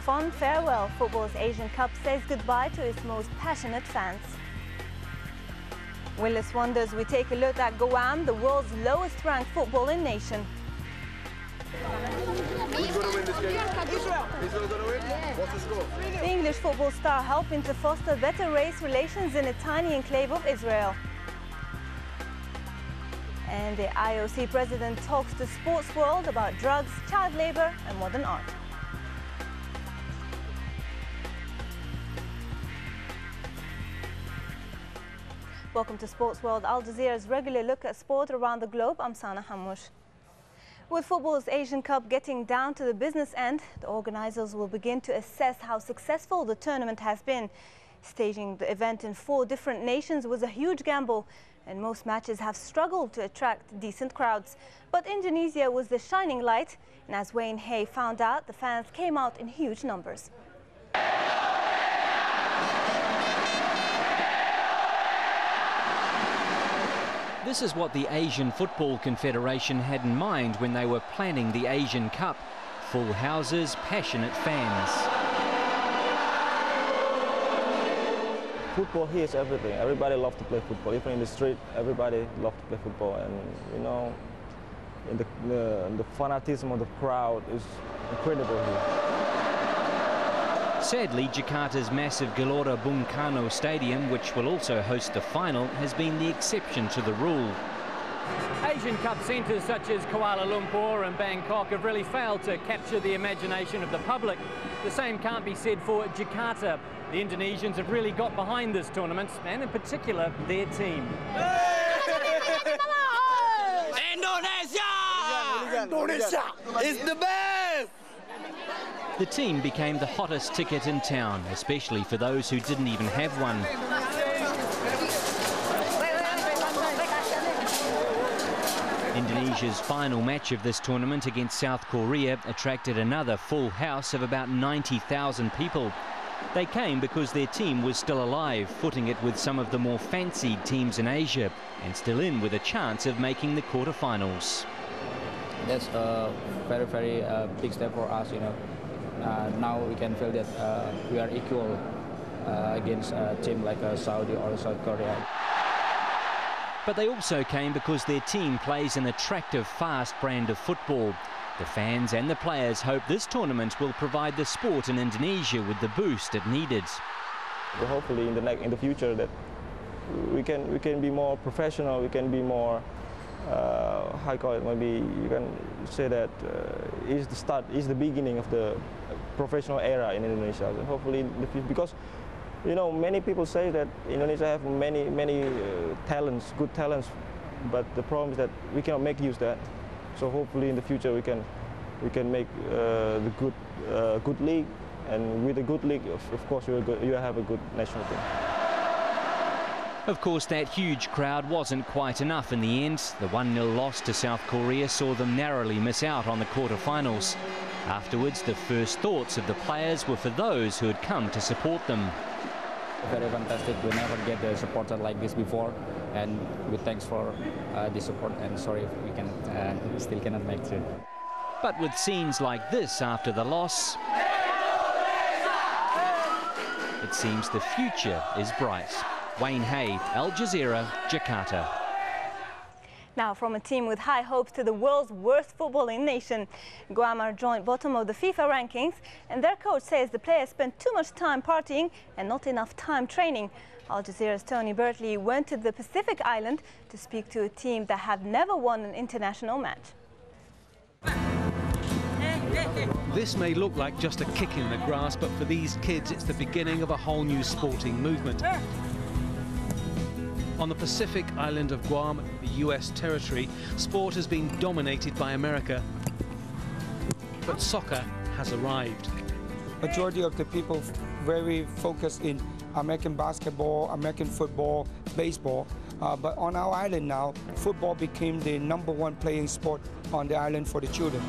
Fond farewell, football's Asian Cup says goodbye to its most passionate fans. Winless wonders, we take a look at Guam, the world's lowest-ranked footballing nation. Who's going to win this game? Israel. Israel's going to win? What's the score? The English football star helping to foster better race relations in a tiny enclave of Israel. And the IOC president talks to Sportsworld about drugs, child labor and modern art. Welcome to Sportsworld, Al Jazeera's regular look at sport around the globe. I'm Sana Hamush. With football's Asian Cup getting down to the business end, the organisers will begin to assess how successful the tournament has been. Staging the event in 4 different nations was a huge gamble, and most matches have struggled to attract decent crowds. But Indonesia was the shining light, and as Wayne Hay found out, the fans came out in huge numbers. This is what the Asian Football Confederation had in mind when they were planning the Asian Cup. Full houses, passionate fans. Football here is everything. Everybody loves to play football. Even in the street, everybody loves to play football. And, you know, the fanatism of the crowd is incredible here. Sadly, Jakarta's massive Gelora Bung Karno Stadium, which will also host the final, has been the exception to the rule. Asian Cup centres such as Kuala Lumpur and Bangkok have really failed to capture the imagination of the public. The same can't be said for Jakarta. The Indonesians have really got behind this tournament, and in particular, their team. Indonesia is the best! The team became the hottest ticket in town, especially for those who didn't even have one. Indonesia's final match of this tournament against South Korea attracted another full house of about 90,000 people. They came because their team was still alive, footing it with some of the more fancied teams in Asia, and still in with a chance of making the quarterfinals. That's a very, very big step for us, you know. Now we can feel that we are equal against a team like Saudi or South Korea. But they also came because their team plays an attractive, fast brand of football. The fans and the players hope this tournament will provide the sport in Indonesia with the boost it needed. Hopefully in the future that we can be more professional, we can be more maybe you can say that is the beginning of the professional era in Indonesia. And hopefully, because you know many people say that Indonesia have many talents, good talents, but the problem is that we cannot make use of that. So hopefully in the future we can make the good league, and with a good league, of course you have a good national team. Of course, that huge crowd wasn't quite enough in the end. The 1-0 loss to South Korea saw them narrowly miss out on the quarterfinals. Afterwards, the first thoughts of the players were for those who had come to support them. Very fantastic. We never get the support like this before, and we thanks for the support, and sorry if we still cannot make it. But with scenes like this after the loss, it seems the future is bright. Wayne Hay, Al Jazeera, Jakarta. Now, from a team with high hopes to the world's worst footballing nation. Guam are joint bottom of the FIFA rankings, and their coach says the players spent too much time partying and not enough time training. Al Jazeera's Tony Bertley went to the Pacific Island to speak to a team that have never won an international match. This may look like just a kick in the grass, but for these kids it's the beginning of a whole new sporting movement. On the Pacific island of Guam, the US territory, sport has been dominated by America, but soccer has arrived. Majority of the people very focused in American basketball, American football, baseball, but on our island now, football became the #1 playing sport on the island for the children.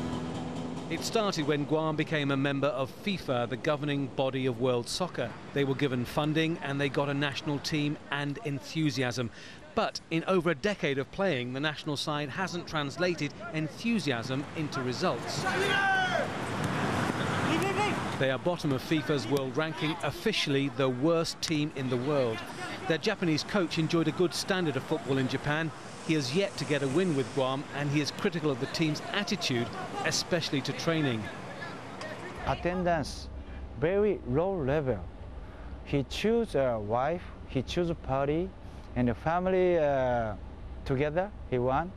It started when Guam became a member of FIFA, the governing body of world soccer. They were given funding and they got a national team and enthusiasm. But in over a decade of playing, the national side hasn't translated enthusiasm into results. They are bottom of FIFA's world ranking, officially the worst team in the world. Their Japanese coach enjoyed a good standard of football in Japan. He has yet to get a win with Guam, and he is critical of the team's attitude, especially to training. Attendance, very low level. He choose a wife, he choose a party, and the family together, he won.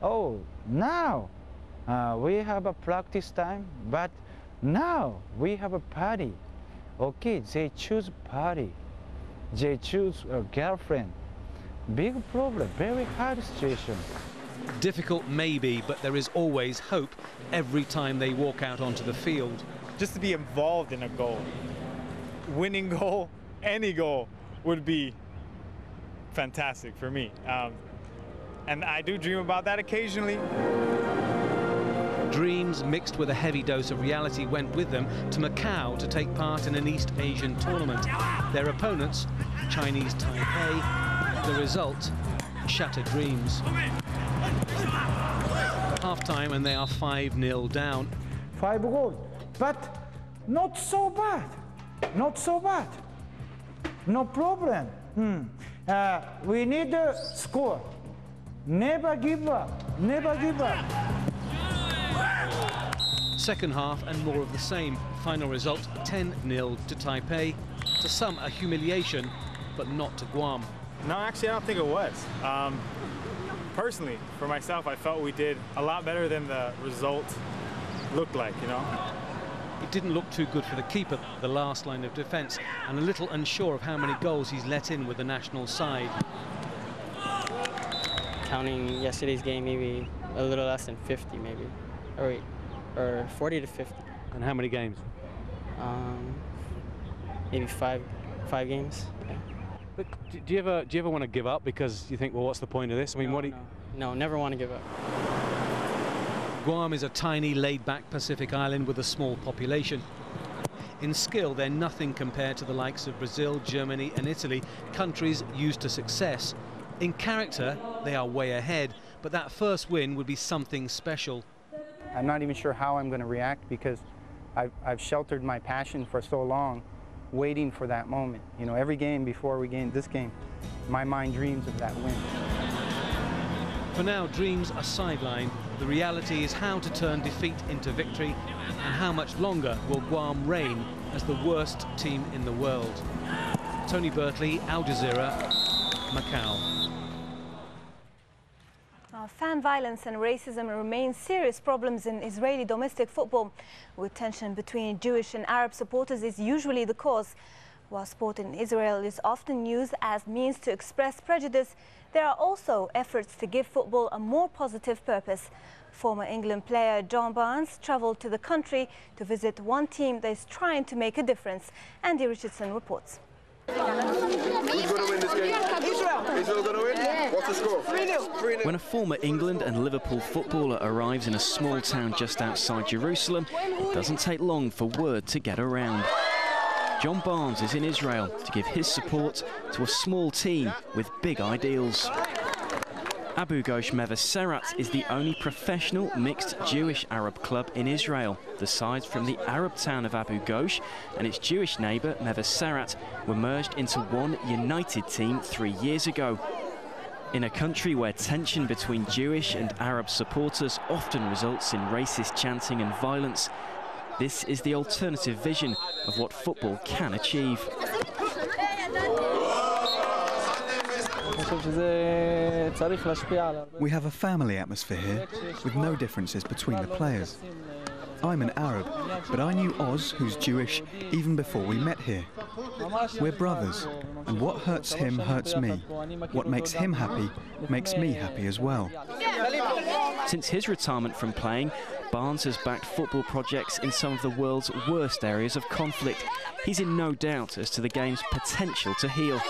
Oh, now we have a practice time, but now we have a party. Okay, they choose party. They choose a girlfriend. Big problem, very hard situation. Difficult maybe, but there is always hope every time they walk out onto the field. Just to be involved in a goal, winning goal, any goal would be fantastic for me. And I do dream about that occasionally. Dreams mixed with a heavy dose of reality went with them to Macau to take part in an East Asian tournament. Their opponents, Chinese Taipei, the result, shattered dreams. Half-time and they are 5-0 down. 5 goals, but not so bad, not so bad. No problem. We need to score. Never give up, never give up. Second half and more of the same. Final result 10-0 to Taipei. To some a humiliation, but not to Guam. No, actually I don't think it was. Personally, for myself, I felt we did a lot better than the result looked like, you know. It didn't look too good for the keeper, the last line of defence, and a little unsure of how many goals he's let in with the national side. Counting yesterday's game, maybe a little less than 50, maybe, or 40 to 50. And how many games? Maybe five games. Yeah. But do you ever want to give up because you think, well, what's the point of this? I mean, No, never want to give up. Guam is a tiny, laid-back Pacific island with a small population. In skill, they're nothing compared to the likes of Brazil, Germany and Italy, countries used to success. In character, they are way ahead, but that first win would be something special. I'm not even sure how I'm going to react because I've sheltered my passion for so long, waiting for that moment. You know, every game before we game this game, my mind dreams of that win. For now, dreams are sidelined. The reality is how to turn defeat into victory and how much longer will Guam reign as the worst team in the world. Tony Bertley, Al Jazeera, Macau. Fan violence and racism remain serious problems in Israeli domestic football, with tension between Jewish and Arab supporters is usually the cause. While sport in Israel is often used as means to express prejudice, there are also efforts to give football a more positive purpose. Former England player John Barnes travelled to the country to visit one team that is trying to make a difference. Andy Richardson reports. Who's going to win this game? Israel going to win? Yeah. What's the score? 3-0. When a former England and Liverpool footballer arrives in a small town just outside Jerusalem, it doesn't take long for word to get around. John Barnes is in Israel to give his support to a small team with big ideals. Abu Ghosh Mevaserat is the only professional mixed Jewish-Arab club in Israel. The sides from the Arab town of Abu Ghosh and its Jewish neighbour Mevaserat were merged into one united team 3 years ago. In a country where tension between Jewish and Arab supporters often results in racist chanting and violence, this is the alternative vision of what football can achieve. We have a family atmosphere here, with no differences between the players. I'm an Arab, but I knew Oz, who's Jewish, even before we met here. We're brothers, and what hurts him hurts me. What makes him happy makes me happy as well. Since his retirement from playing, Barnes has backed football projects in some of the world's worst areas of conflict. He's in no doubt as to the game's potential to heal.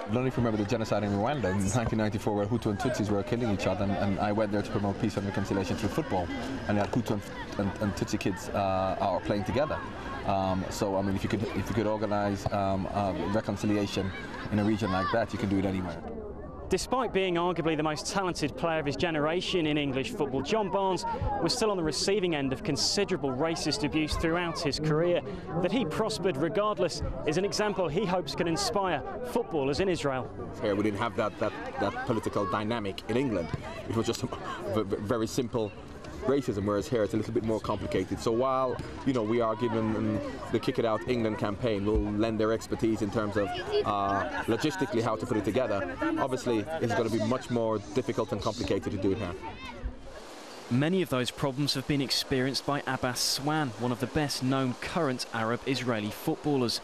I don't know if you remember the genocide in Rwanda in 1994 where Hutu and Tutsis were killing each other, and I went there to promote peace and reconciliation through football, and that Hutu and Tutsi kids are playing together. So I mean, if you could organize reconciliation in a region like that, you can do it anywhere. Despite being arguably the most talented player of his generation in English football, John Barnes was still on the receiving end of considerable racist abuse throughout his career. That he prospered regardless is an example he hopes can inspire footballers in Israel. Here we didn't have that political dynamic in England. It was just a very simple racism, whereas here it's a little bit more complicated. So while, you know, we are given the Kick It Out England campaign will lend their expertise in terms of logistically how to put it together, obviously it's going to be much more difficult and complicated to do it here. Many of those problems have been experienced by Abbas Swan, one of the best known current Arab-Israeli footballers.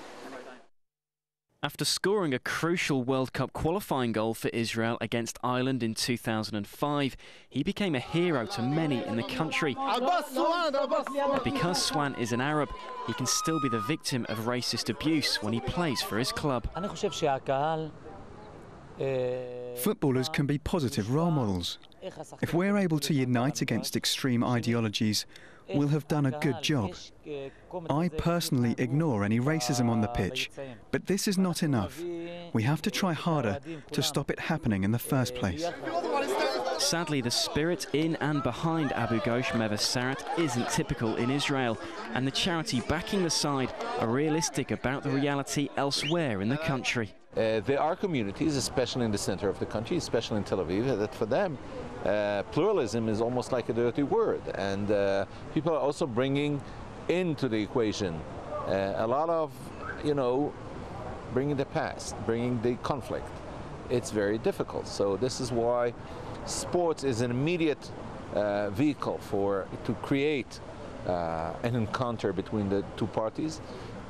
After scoring a crucial World Cup qualifying goal for Israel against Ireland in 2005, he became a hero to many in the country. But because Swan is an Arab, he can still be the victim of racist abuse when he plays for his club. Footballers can be positive role models. If we're able to unite against extreme ideologies, we'll have done a good job. I personally ignore any racism on the pitch, but this is not enough. We have to try harder to stop it happening in the first place. Sadly, the spirit in and behind Abu Ghosh Mevasarat isn't typical in Israel, and the charity backing the side are realistic about the reality elsewhere in the country. There are communities, especially in the center of the country, especially in Tel Aviv, that for them pluralism is almost like a dirty word, and people are also bringing into the equation a lot of, you know, bringing the past, bringing the conflict. It's very difficult. So this is why sports is an immediate vehicle to create an encounter between the two parties,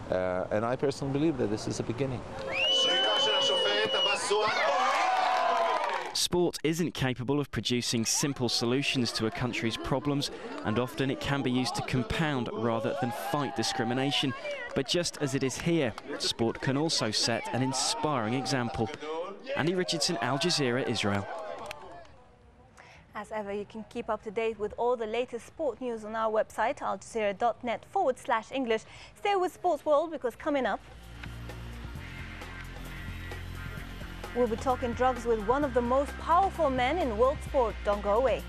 and I personally believe that this is a beginning. Sport isn't capable of producing simple solutions to a country's problems, and often it can be used to compound rather than fight discrimination. But just as it is here, sport can also set an inspiring example. Andy Richardson, Al Jazeera, Israel. As ever, you can keep up to date with all the latest sport news on our website, aljazeera.net/English. Stay with Sports World, because coming up, we'll be talking drugs with one of the most powerful men in world sport. Don't go away.